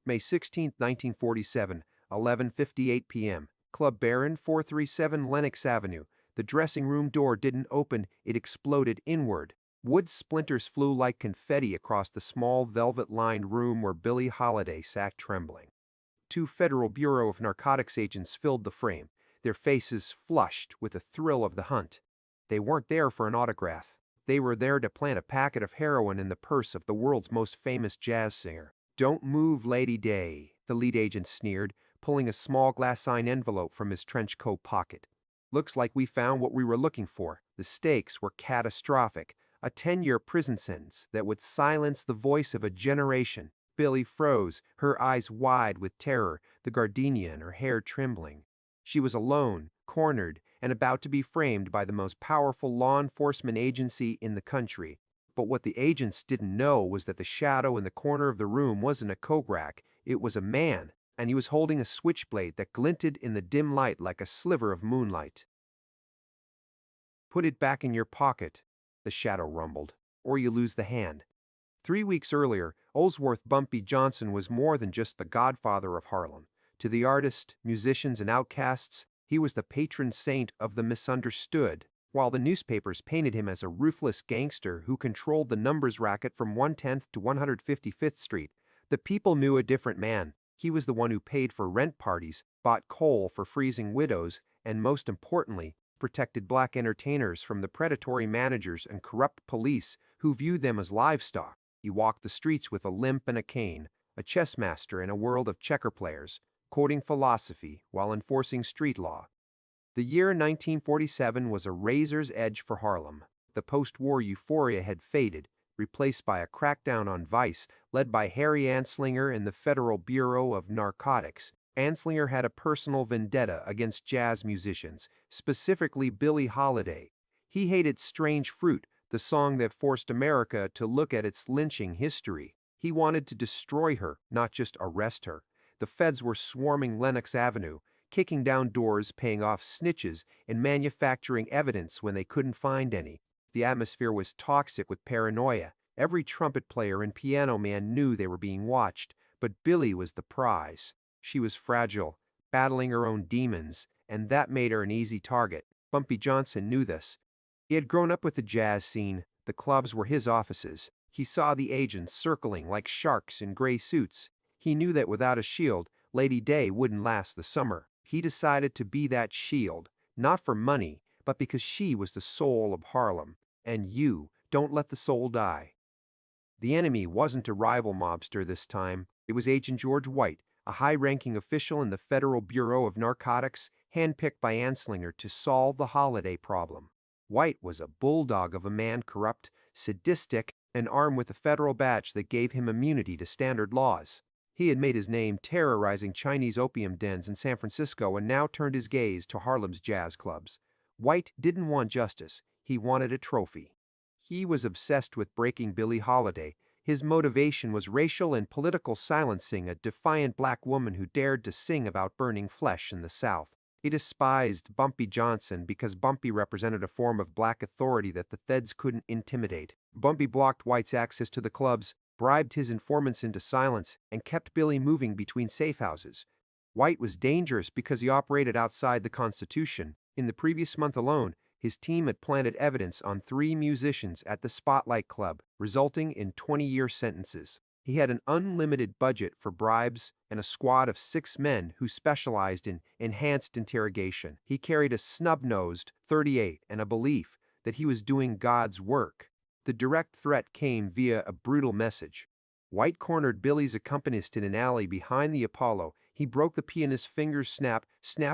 May 16, 1947, 11:58 p.m. Club Baron, 437 Lenox Avenue. The dressing room door didn't open, it exploded inward. Wood splinters flew like confetti across the small velvet-lined room where Billie Holiday sat trembling. Two Federal Bureau of Narcotics agents filled the frame, their faces flushed with the thrill of the hunt. They weren't there for an autograph. They were there to plant a packet of heroin in the purse of the world's most famous jazz singer. "Don't move, Lady Day," the lead agent sneered, pulling a small glass-lined envelope from his trench coat pocket. "Looks like we found what we were looking for." The stakes were catastrophic, a 10-year prison sentence that would silence the voice of a generation. Billie froze, her eyes wide with terror, the gardenia in her hair trembling. She was alone, cornered, and about to be framed by the most powerful law enforcement agency in the country. But what the agents didn't know was that the shadow in the corner of the room wasn't a coat rack, it was a man, and he was holding a switchblade that glinted in the dim light like a sliver of moonlight. "Put it back in your pocket," the shadow rumbled, "or you lose the hand." 3 weeks earlier, Oldsworth Bumpy Johnson was more than just the godfather of Harlem. To the artists, musicians, and outcasts, he was the patron saint of the misunderstood. While the newspapers painted him as a ruthless gangster who controlled the numbers racket from 110th to 155th Street, the people knew a different man. He was the one who paid for rent parties, bought coal for freezing widows, and most importantly, protected black entertainers from the predatory managers and corrupt police who viewed them as livestock. He walked the streets with a limp and a cane, a chess master in a world of checker players, quoting philosophy while enforcing street law. The year 1947 was a razor's edge for Harlem. The post-war euphoria had faded, replaced by a crackdown on vice led by Harry Anslinger and the Federal Bureau of Narcotics. Anslinger had a personal vendetta against jazz musicians, specifically Billie Holiday. He hated Strange Fruit, the song that forced America to look at its lynching history. He wanted to destroy her, not just arrest her. The feds were swarming Lenox Avenue, kicking down doors, paying off snitches, and manufacturing evidence when they couldn't find any. The atmosphere was toxic with paranoia. Every trumpet player and piano man knew they were being watched, but Billie was the prize. She was fragile, battling her own demons, and that made her an easy target. Bumpy Johnson knew this. He had grown up with the jazz scene. The clubs were his offices. He saw the agents circling like sharks in gray suits. He knew that without a shield, Lady Day wouldn't last the summer. He decided to be that shield, not for money, but because she was the soul of Harlem. And you don't let the soul die. The enemy wasn't a rival mobster this time. It was Agent George White, a high-ranking official in the Federal Bureau of Narcotics, handpicked by Anslinger to solve the Holiday problem. White was a bulldog of a man, corrupt, sadistic, and armed with a federal badge that gave him immunity to standard laws. He had made his name terrorizing Chinese opium dens in San Francisco and now turned his gaze to Harlem's jazz clubs. White didn't want justice, he wanted a trophy. He was obsessed with breaking Billie Holiday. His motivation was racial and political silencing a defiant black woman who dared to sing about burning flesh in the South. He despised Bumpy Johnson because Bumpy represented a form of black authority that the feds couldn't intimidate. Bumpy blocked White's access to the clubs, bribed his informants into silence, and kept Billie moving between safe houses. White was dangerous because he operated outside the Constitution. In the previous month alone, his team had planted evidence on 3 musicians at the Spotlight Club, resulting in 20-year sentences. He had an unlimited budget for bribes and a squad of 6 men who specialized in enhanced interrogation. He carried a snub-nosed .38 and a belief that he was doing God's work. The direct threat came via a brutal message. White cornered Billie's accompanist in an alley behind the Apollo. He broke the pianist's fingers snap,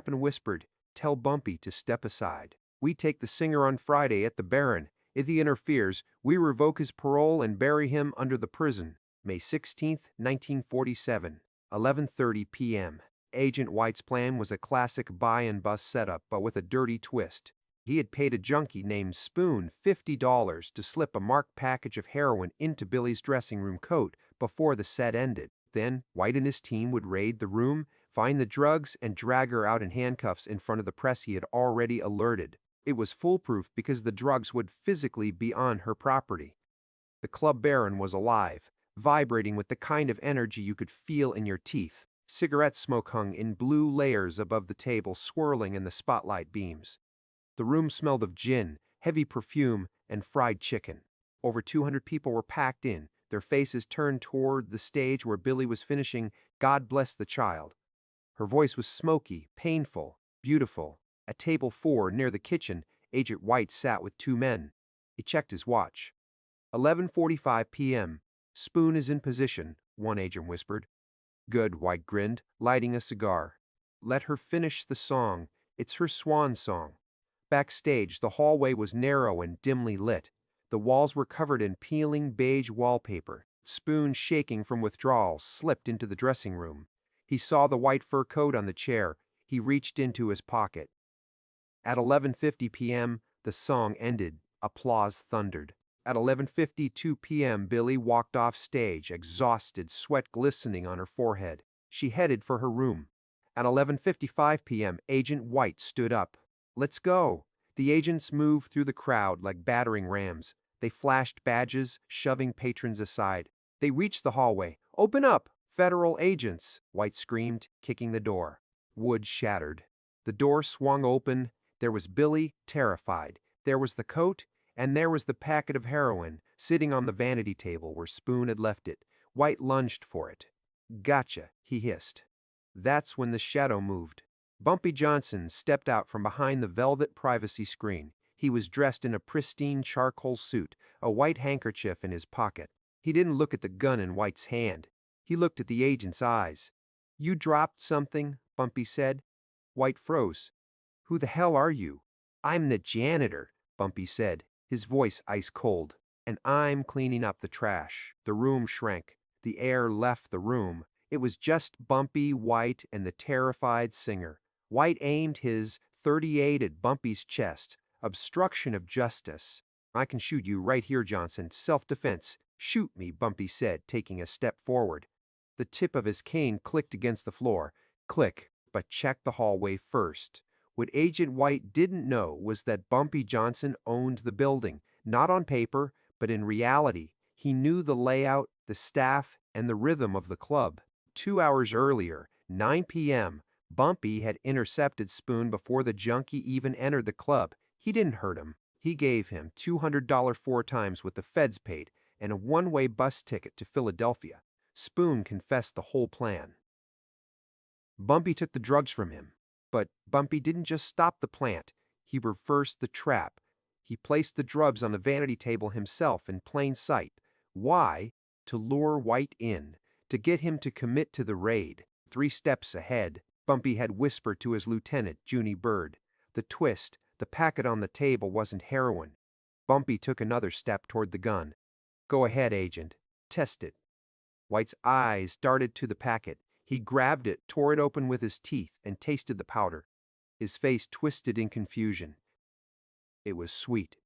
and whispered, "Tell Bumpy to step aside. We take the singer on Friday at the Baron. If he interferes, we revoke his parole and bury him under the prison." May 16, 1947, 11:30 p.m. Agent White's plan was a classic buy-and-bust setup, but with a dirty twist. He had paid a junkie named Spoon $50 to slip a marked package of heroin into Billie's dressing room coat before the set ended. Then, White and his team would raid the room, find the drugs, and drag her out in handcuffs in front of the press he had already alerted. It was foolproof because the drugs would physically be on her property. The club baron was alive, vibrating with the kind of energy you could feel in your teeth. Cigarette smoke hung in blue layers above the table, swirling in the spotlight beams. The room smelled of gin, heavy perfume, and fried chicken. Over 200 people were packed in, their faces turned toward the stage where Billie was finishing God Bless the Child. Her voice was smoky, painful, beautiful. At table 4, near the kitchen, Agent White sat with two men. He checked his watch. 11:45 p.m. Spoon is in position, one agent whispered. Good, White grinned, lighting a cigar. Let her finish the song. It's her swan song. Backstage, the hallway was narrow and dimly lit. The walls were covered in peeling beige wallpaper. Spoon, shaking from withdrawal, slipped into the dressing room. He saw the white fur coat on the chair. He reached into his pocket. At 11:50 p.m., the song ended. Applause thundered. At 11:52 p.m., Billie walked off stage, exhausted, sweat glistening on her forehead. She headed for her room. At 11:55 p.m., Agent White stood up. Let's go. The agents moved through the crowd like battering rams. They flashed badges, shoving patrons aside. They reached the hallway. Open up! Federal agents! White screamed, kicking the door. Wood shattered. The door swung open. There was Billie, terrified. There was the coat, and there was the packet of heroin sitting on the vanity table where Spoon had left it. White lunged for it. Gotcha, he hissed. That's when the shadow moved. Bumpy Johnson stepped out from behind the velvet privacy screen. He was dressed in a pristine charcoal suit, a white handkerchief in his pocket. He didn't look at the gun in White's hand. He looked at the agent's eyes. You dropped something, Bumpy said. White froze. Who the hell are you? I'm the janitor, Bumpy said, his voice ice cold. And I'm cleaning up the trash. The room shrank. The air left the room. It was just Bumpy, White, and the terrified singer. White aimed his .38 at Bumpy's chest. Obstruction of justice. I can shoot you right here, Johnson. Self-defense. Shoot me, Bumpy said, taking a step forward. The tip of his cane clicked against the floor. Click, but check the hallway first. What Agent White didn't know was that Bumpy Johnson owned the building, not on paper, but in reality. He knew the layout, the staff, and the rhythm of the club. 2 hours earlier, 9 p.m., Bumpy had intercepted Spoon before the junkie even entered the club. He didn't hurt him. He gave him $200 4 times what the feds paid and a one-way bus ticket to Philadelphia. Spoon confessed the whole plan. Bumpy took the drugs from him. But Bumpy didn't just stop the plant. He reversed the trap. He placed the drugs on the vanity table himself in plain sight. Why? To lure White in, to get him to commit to the raid. 3 steps ahead, Bumpy had whispered to his lieutenant, Junie Bird. The twist, the packet on the table wasn't heroin. Bumpy took another step toward the gun. Go ahead, Agent. Test it. White's eyes darted to the packet. He grabbed it, tore it open with his teeth, and tasted the powder. His face twisted in confusion. It was sweet.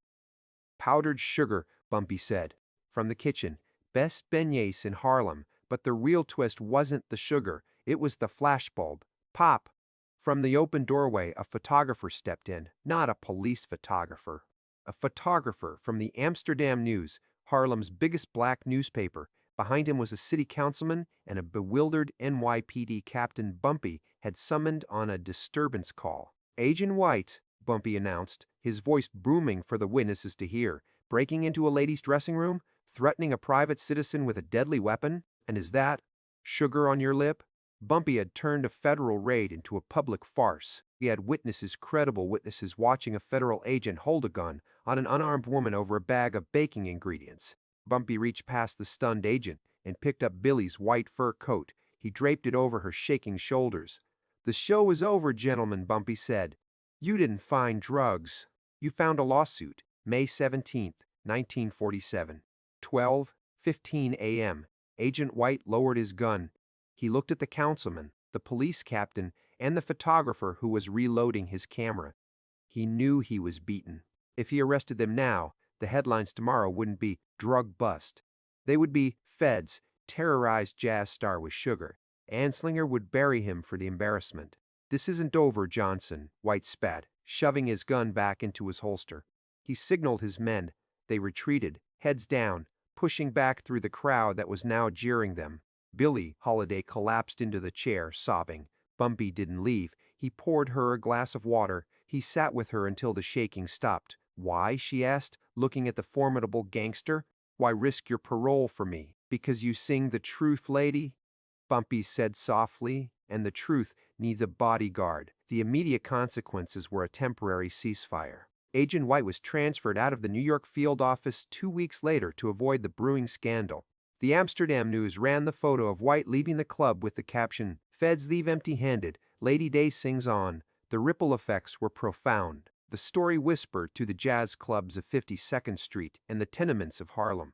Powdered sugar, Bumpy said. From the kitchen. Best beignets in Harlem, but the real twist wasn't the sugar. It was the flashbulb. Pop! From the open doorway, a photographer stepped in. Not a police photographer. A photographer from the Amsterdam News, Harlem's biggest black newspaper. Behind him was a city councilman and a bewildered NYPD captain Bumpy had summoned on a disturbance call. Agent White, Bumpy announced, his voice booming for the witnesses to hear, breaking into a lady's dressing room, threatening a private citizen with a deadly weapon, and is that sugar on your lip? Bumpy had turned a federal raid into a public farce. He had credible witnesses watching a federal agent hold a gun on an unarmed woman over a bag of baking ingredients. Bumpy reached past the stunned agent and picked up Billie's white fur coat. He draped it over her shaking shoulders. The show is over, gentlemen, Bumpy said. You didn't find drugs. You found a lawsuit, May 17th, 1947. 12:15 a.m. Agent White lowered his gun. He looked at the councilman, the police captain, and the photographer who was reloading his camera. He knew he was beaten. If he arrested them now, the headlines tomorrow wouldn't be drug bust. They would be feds terrorized jazz star with sugar. Anslinger would bury him for the embarrassment. This isn't over, Johnson, White spat, shoving his gun back into his holster. He signaled his men. They retreated, heads down. pushing back through the crowd that was now jeering them. Billie Holiday collapsed into the chair, sobbing. Bumpy didn't leave. He poured her a glass of water. He sat with her until the shaking stopped. "Why?" she asked, looking at the formidable gangster. "Why risk your parole for me? Because you sing the truth, lady?" Bumpy said softly, "And the truth needs a bodyguard." The immediate consequences were a temporary ceasefire. Agent White was transferred out of the New York field office 2 weeks later to avoid the brewing scandal. The Amsterdam News ran the photo of White leaving the club with the caption, "Feds leave empty-handed, Lady Day sings on." The ripple effects were profound. The story whispered to the jazz clubs of 52nd Street and the tenements of Harlem.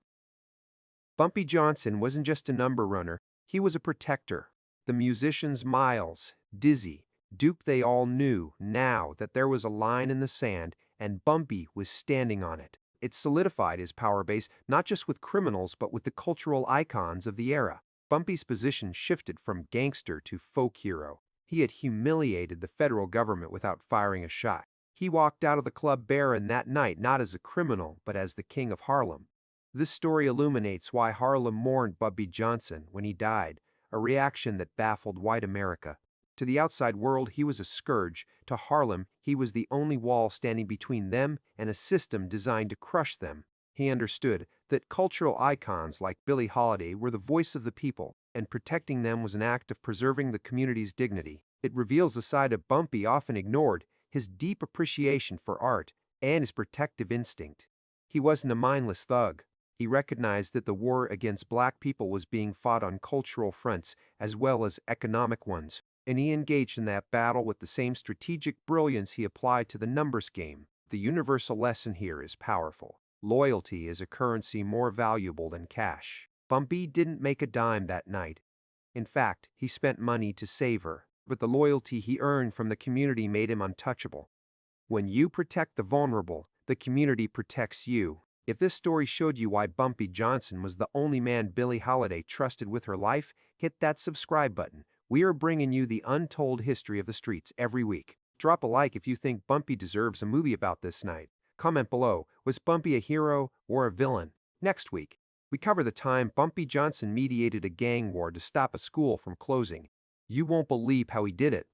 Bumpy Johnson wasn't just a number runner, he was a protector. The musicians Miles, Dizzy, Duke, they all knew now that there was a line in the sand, and Bumpy was standing on it. It solidified his power base not just with criminals but with the cultural icons of the era. Bumpy's position shifted from gangster to folk hero. He had humiliated the federal government without firing a shot. He walked out of the club barren that night not as a criminal but as the king of Harlem. This story illuminates why Harlem mourned Bumpy Johnson when he died, a reaction that baffled white America. To the outside world, he was a scourge. To Harlem, he was the only wall standing between them and a system designed to crush them. He understood that cultural icons like Billie Holiday were the voice of the people, and protecting them was an act of preserving the community's dignity. It reveals a side of Bumpy often ignored, his deep appreciation for art and his protective instinct. He wasn't a mindless thug. He recognized that the war against black people was being fought on cultural fronts as well as economic ones, and he engaged in that battle with the same strategic brilliance he applied to the numbers game. The universal lesson here is powerful. Loyalty is a currency more valuable than cash. Bumpy didn't make a dime that night. In fact, he spent money to save her, but the loyalty he earned from the community made him untouchable. When you protect the vulnerable, the community protects you. If this story showed you why Bumpy Johnson was the only man Billie Holiday trusted with her life, hit that subscribe button. We are bringing you the untold history of the streets every week. Drop a like if you think Bumpy deserves a movie about this night. Comment below, was Bumpy a hero or a villain? Next week, we cover the time Bumpy Johnson mediated a gang war to stop a school from closing. You won't believe how he did it.